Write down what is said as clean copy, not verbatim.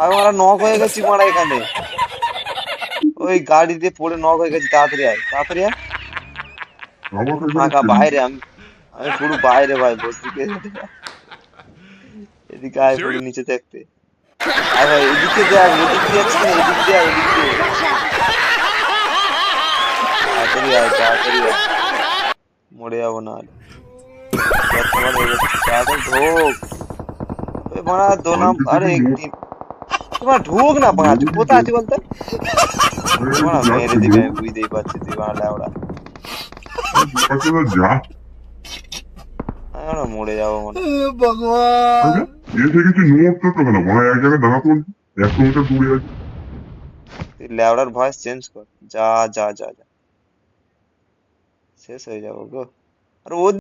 আমি মারা নক হয়ে গেছি মারা এখানে। ওই গাড়িতে পড়ে নক হয়ে গেছি, তাড়াতাড়ি আয় তাড়াতাড়ি আয়। আবার পুরো এখানে ফাঁকা ছেলে। বাইরে, আমি পুরো বাইরে ভাই, বসে এদিকে আয় পুরো নিচে দেখতে। আয় ভাই এদিকে দেখ, ওদিক দিয়ে যাচ্ছিস কেন, এদিক দিয়ে আয়, এদিক দিয়ে তাড়াতাড়ি আয় তাড়াতাড়ি আয়, মরে যাবো না হলে। এত বার এগোচ্ছি, তাড়াতাড়ি ঢোক। ওই মারা দো নাম, আনতে আরে থেকে মোট একটি তোমার ঢোক না পাঁচ, মোটামুটি কোথায় আছে বলতো? এই তো মারা মেরে যাচ্ছে দিবে, ব্রো। আমি বুঝতেই পারছি তুই মারা লেওড়া। আচ্ছা যা। আমি মারা মরে যাবো মনে হয়। আরে এসে কিছু নোট তো কেন মনে হয় এক জায়গায় দাঁড়াতে বলছি। 100 মিটার দূরে আছে। তুই লেওড়ার ভয়েস চেঞ্জ কর, যা যা যা যা, শেষ হয়ে যাবো গো। আর ও